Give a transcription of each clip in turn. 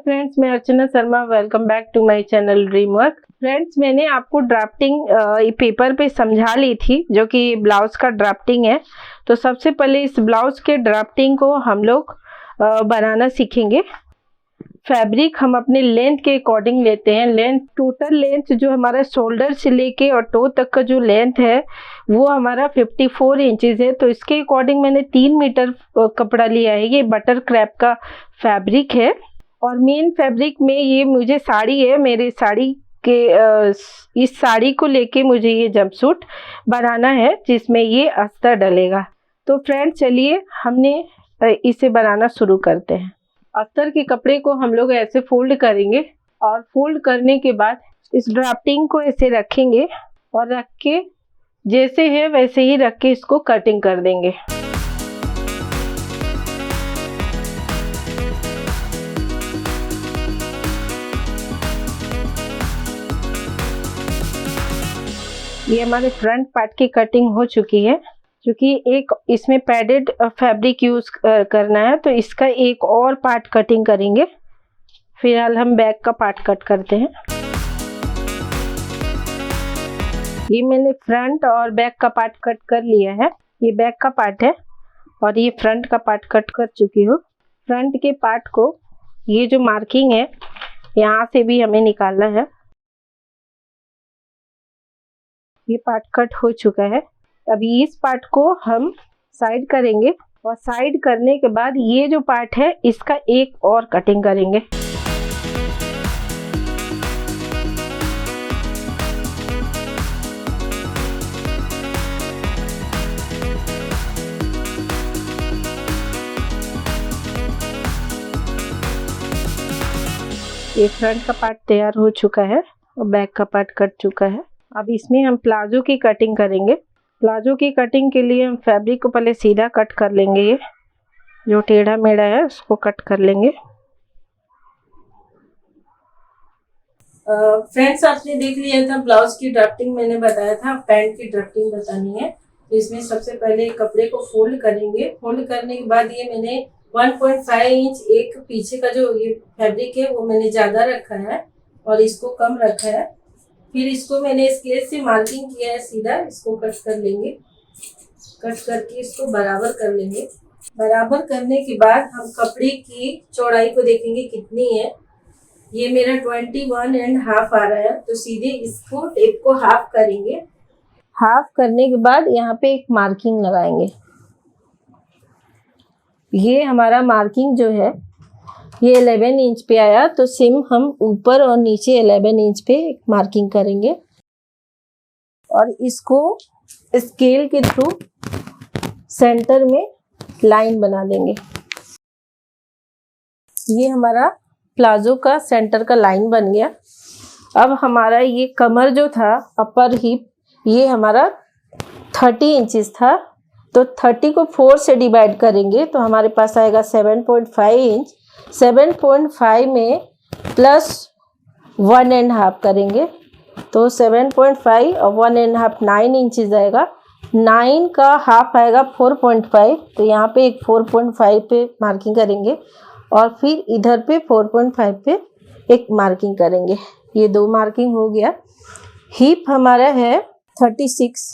Friends, मैं Archana Sharma. Welcome back to my channel dream work. Friends, मैंने आपको ड्राफ्टिंग पेपर पे समझा ली थी, जो कि ब्लाउज का ड्राफ्टिंग है। तो सबसे पहले इस ब्लाउज के ड्राफ्टिंग को हम लोग बनाना सीखेंगे। फैब्रिक हम अपने लेंथ के अकॉर्डिंग लेते हैं। लेंथ, टोटल लेंथ जो हमारा शोल्डर से लेके और टो तक का जो लेंथ है वो हमारा 54 इंचेस है। तो इसके अकॉर्डिंग मैंने 3 मीटर कपड़ा लिया है। ये बटर क्रैप का फैब्रिक है और मेन फैब्रिक में ये मुझे साड़ी है। मेरे साड़ी के इस साड़ी को लेके मुझे ये जंपसूट बनाना है, जिसमें ये अस्तर डलेगा। तो फ्रेंड्स, चलिए हमने इसे बनाना शुरू करते हैं। अस्तर के कपड़े को हम लोग ऐसे फोल्ड करेंगे और फोल्ड करने के बाद इस ड्राफ्टिंग को ऐसे रखेंगे और रख के जैसे है वैसे ही रख के इसको कटिंग कर देंगे। ये हमारे फ्रंट पार्ट की कटिंग हो चुकी है। क्योंकि एक इसमें पैडेड फैब्रिक यूज करना है, तो इसका एक और पार्ट कटिंग करेंगे। फिलहाल हम बैक का पार्ट कट करते हैं। ये मैंने फ्रंट और बैक का पार्ट कट कर लिया है। ये बैक का पार्ट है और ये फ्रंट का पार्ट कट कर चुकी हूँ। फ्रंट के पार्ट को ये जो मार्किंग है यहाँ से भी हमें निकालना है। ये पार्ट कट हो चुका है। अभी इस पार्ट को हम साइड करेंगे और साइड करने के बाद ये जो पार्ट है इसका एक और कटिंग करेंगे। ये फ्रंट का पार्ट तैयार हो चुका है और बैक का पार्ट कट चुका है। अब इसमें हम प्लाजो की कटिंग करेंगे। प्लाजो की कटिंग के लिए हम फैब्रिक को पहले सीधा कट कर लेंगे। ये जो टेढ़ा मेढ़ा है उसको कट कर लेंगे। फ्रेंड्स, आपने देख लिया था ब्लाउज की ड्राफ्टिंग, मैंने बताया था पैंट की ड्राफ्टिंग बतानी है। तो इसमें सबसे पहले कपड़े को फोल्ड करेंगे। फोल्ड करने के बाद ये मैंने 1.5 इंच एक पीछे का जो ये फैब्रिक है वो मैंने ज़्यादा रखा है और इसको कम रखा है। फिर इसको मैंने स्केल से मार्किंग किया है सीधा, इसको कट कर लेंगे। कट करके इसको बराबर कर लेंगे। बराबर करने के बाद हम कपड़े की चौड़ाई को देखेंगे कितनी है। ये मेरा 21.5 आ रहा है, तो सीधे इसको टेप को हाफ करेंगे। हाफ करने के बाद यहाँ पे एक मार्किंग लगाएंगे। ये हमारा मार्किंग जो है ये 11 इंच पे आया, तो सेम हम ऊपर और नीचे 11 इंच पे मार्किंग करेंगे और इसको स्केल के थ्रू सेंटर में लाइन बना देंगे। ये हमारा प्लाजो का सेंटर का लाइन बन गया। अब हमारा ये कमर जो था, अपर हिप, ये हमारा 30 इंचेस था, तो 30 को 4 से डिवाइड करेंगे तो हमारे पास आएगा 7.5 इंच। 7.5 में प्लस 1.5 करेंगे तो 7.5 और 1.5 9 इंचेस आएगा। 9 का हाफ आएगा 4.5, तो यहाँ पे एक 4.5 पे मार्किंग करेंगे और फिर इधर पे 4.5 पे एक मार्किंग करेंगे। ये 2 मार्किंग हो गया। हिप हमारा है 36,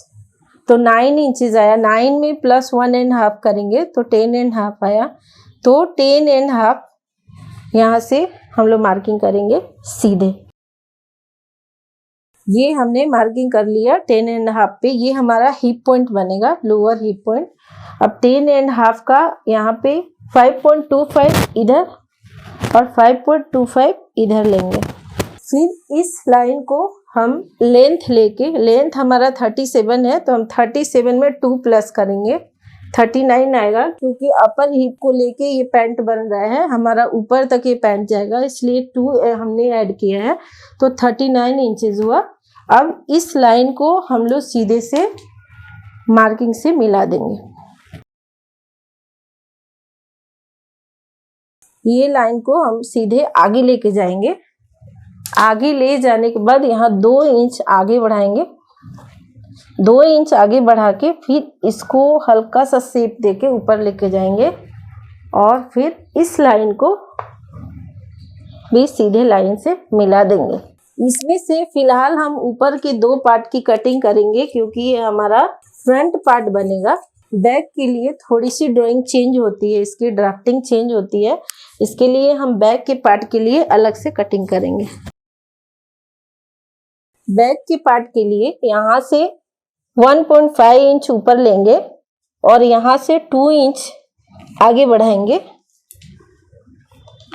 तो 9 इंचेस आया। 9 में प्लस 1.5 करेंगे तो 10.5 आया। तो 10.5 यहाँ से हम लोग मार्किंग करेंगे सीधे। ये हमने मार्किंग कर लिया 10.5 पे। ये हमारा हिप पॉइंट बनेगा, लोअर हिप पॉइंट। अब 10.5 का यहाँ पे 5.25 इधर और 5.25 इधर लेंगे। फिर इस लाइन को हम लेंथ लेके, लेंथ हमारा 37 है तो हम 37 में 2 प्लस करेंगे, 39 आएगा। क्योंकि अपर हिप को लेके ये पैंट बन रहा है, हमारा ऊपर तक ये पैंट जाएगा, इसलिए 2 हमने ऐड किया है, तो 39 इंचेस हुआ। अब इस लाइन को हम लोग सीधे से मार्किंग से मिला देंगे। ये लाइन को हम सीधे आगे लेके जाएंगे। आगे ले जाने के बाद यहाँ 2 इंच आगे बढ़ाएंगे। 2 इंच आगे बढ़ा के फिर इसको हल्का सा शेप देके ऊपर लेके जाएंगे और फिर इस लाइन को भी सीधे लाइन से मिला देंगे। इसमें से फिलहाल हम ऊपर के 2 पार्ट की कटिंग करेंगे क्योंकि ये हमारा फ्रंट पार्ट बनेगा। बैक के लिए थोड़ी सी ड्राइंग चेंज होती है, इसकी ड्राफ्टिंग चेंज होती है, इसके लिए हम बैक के पार्ट के लिए अलग से कटिंग करेंगे। बैक के पार्ट के लिए यहाँ से 1.5 इंच ऊपर लेंगे और यहाँ से 2 इंच आगे बढ़ाएंगे।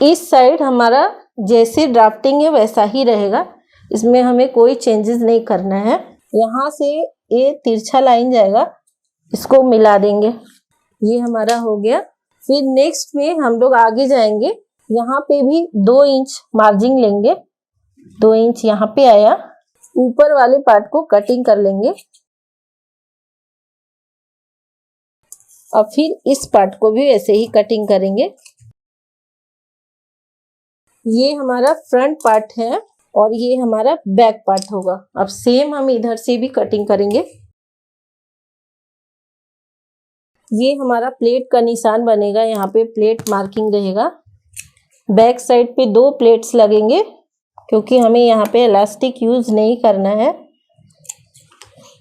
इस साइड हमारा जैसे ड्राफ्टिंग है वैसा ही रहेगा, इसमें हमें कोई चेंजेस नहीं करना है। यहाँ से ये तिरछा लाइन जाएगा, इसको मिला देंगे। ये हमारा हो गया। फिर नेक्स्ट में हम लोग आगे जाएंगे, यहाँ पे भी 2 इंच मार्जिन लेंगे। 2 इंच यहाँ पे आया, ऊपर वाले पार्ट को कटिंग कर लेंगे और फिर इस पार्ट को भी ऐसे ही कटिंग करेंगे। ये हमारा फ्रंट पार्ट है और ये हमारा बैक पार्ट होगा। अब सेम हम इधर से भी कटिंग करेंगे। ये हमारा प्लेट का निशान बनेगा, यहाँ पे प्लेट मार्किंग रहेगा। बैक साइड पे 2 प्लेट्स लगेंगे क्योंकि हमें यहाँ पे इलास्टिक यूज नहीं करना है,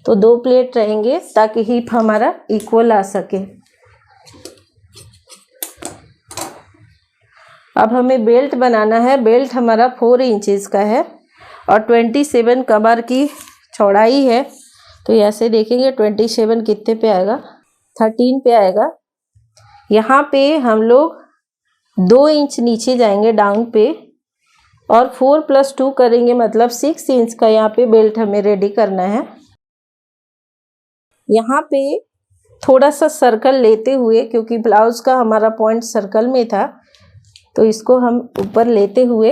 तो 2 प्लेट रहेंगे ताकि हिप हमारा इक्वल आ सके। अब हमें बेल्ट बनाना है। बेल्ट हमारा 4 इंचेस का है और 27 कमर की चौड़ाई है, तो ऐसे देखेंगे 27 कितने पे आएगा, 13 पे आएगा। यहाँ पे हम लोग 2 इंच नीचे जाएंगे डाउन पे और 4 + 2 करेंगे, मतलब 6 इंच का यहाँ पे बेल्ट हमें रेडी करना है। यहाँ पे थोड़ा सा सर्कल लेते हुए, क्योंकि ब्लाउज का हमारा पॉइंट सर्कल में था, तो इसको हम ऊपर लेते हुए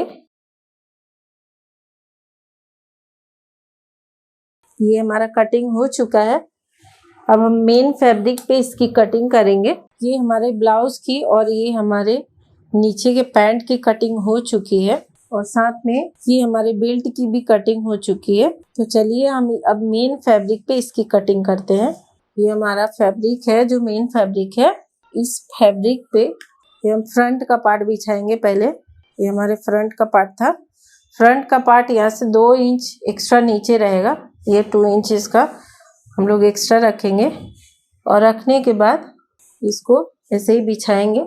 ये हमारा कटिंग हो चुका है। अब हम मेन फैब्रिक पे इसकी कटिंग करेंगे। ये हमारे ब्लाउज की और ये हमारे नीचे के पैंट की कटिंग हो चुकी है और साथ में ये हमारे बेल्ट की भी कटिंग हो चुकी है। तो चलिए हम अब मेन फैब्रिक पे इसकी कटिंग करते हैं। ये हमारा फैब्रिक है, जो मेन फैब्रिक है। इस फैब्रिक पे ये हम फ्रंट का पार्ट बिछाएंगे। पहले ये हमारे फ्रंट का पार्ट था। फ्रंट का पार्ट यहाँ से 2 इंच एक्स्ट्रा नीचे रहेगा, ये 2 इंचेस का हम लोग एक्स्ट्रा रखेंगे और रखने के बाद इसको ऐसे ही बिछाएंगे।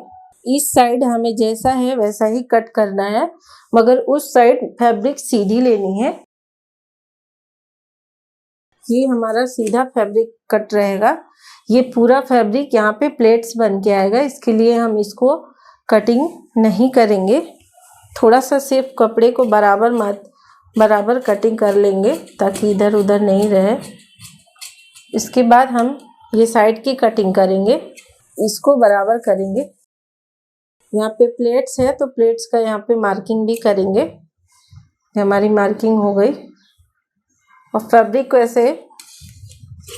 इस साइड हमें जैसा है वैसा ही कट करना है, मगर उस साइड फैब्रिक सीधी लेनी है। ये हमारा सीधा फैब्रिक कट रहेगा। ये पूरा फैब्रिक यहाँ पे प्लेट्स बन के आएगा, इसके लिए हम इसको कटिंग नहीं करेंगे। थोड़ा सा सिर्फ कपड़े को बराबर कटिंग कर लेंगे ताकि इधर उधर नहीं रहे। इसके बाद हम ये साइड की कटिंग करेंगे, इसको बराबर करेंगे। यहाँ पे प्लेट्स है तो प्लेट्स का यहाँ पे मार्किंग भी करेंगे। हमारी मार्किंग हो गई और फैब्रिक को ऐसे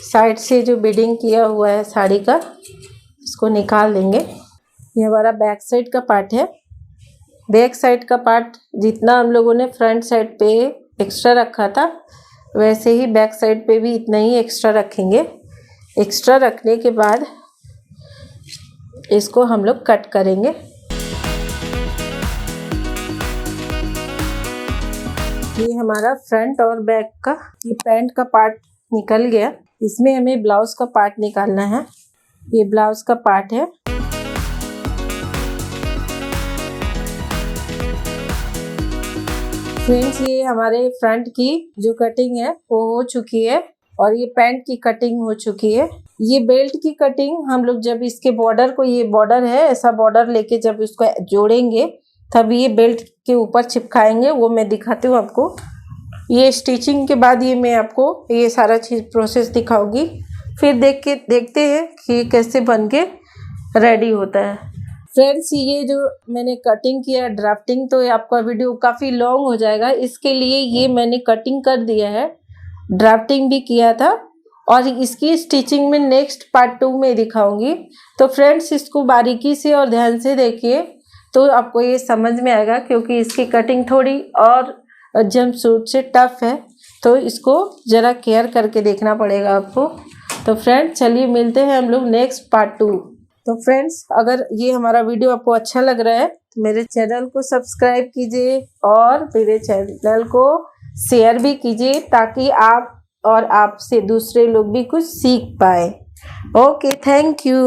साइड से जो बीडिंग किया हुआ है साड़ी का, इसको निकाल देंगे। ये हमारा बैक साइड का पार्ट है। बैक साइड का पार्ट जितना हम लोगों ने फ्रंट साइड पे एक्स्ट्रा रखा था, वैसे ही बैक साइड पे भी इतना ही एक्स्ट्रा रखेंगे। एक्स्ट्रा रखने के बाद इसको हम लोग कट करेंगे। ये हमारा फ्रंट और बैक का ये पैंट का पार्ट निकल गया। इसमें हमें ब्लाउज का पार्ट निकालना है। ये ब्लाउज का पार्ट है। फ्रेंड्स, ये हमारे फ्रंट की जो कटिंग है वो हो चुकी है और ये पैंट की कटिंग हो चुकी है। ये बेल्ट की कटिंग हम लोग जब इसके बॉर्डर को, ये बॉर्डर है, ऐसा बॉर्डर लेके जब इसको जोड़ेंगे तब ये बेल्ट के ऊपर चिपकाएंगे, वो मैं दिखाती हूँ आपको। ये स्टिचिंग के बाद ये मैं आपको ये सारा चीज़ प्रोसेस दिखाऊंगी। फिर देखते हैं कि कैसे बन के रेडी होता है। फ्रेंड्स, ये जो मैंने कटिंग किया ड्राफ्टिंग, तो आपका वीडियो काफ़ी लॉन्ग हो जाएगा, इसके लिए ये मैंने कटिंग कर दिया है, ड्राफ्टिंग भी किया था और इसकी स्टिचिंग में नेक्स्ट पार्ट 2 में दिखाऊंगी। तो फ्रेंड्स, इसको बारीकी से और ध्यान से देखिए तो आपको ये समझ में आएगा, क्योंकि इसकी कटिंग थोड़ी और जंपसूट से टफ है, तो इसको ज़रा केयर करके देखना पड़ेगा आपको। तो फ्रेंड्स, चलिए मिलते हैं हम लोग नेक्स्ट पार्ट 2। तो फ्रेंड्स, अगर ये हमारा वीडियो आपको अच्छा लग रहा है मेरे चैनल को सब्सक्राइब कीजिए और मेरे चैनल को शेयर भी कीजिए ताकि आप और आपसे दूसरे लोग भी कुछ सीख पाए। Okay, thank you.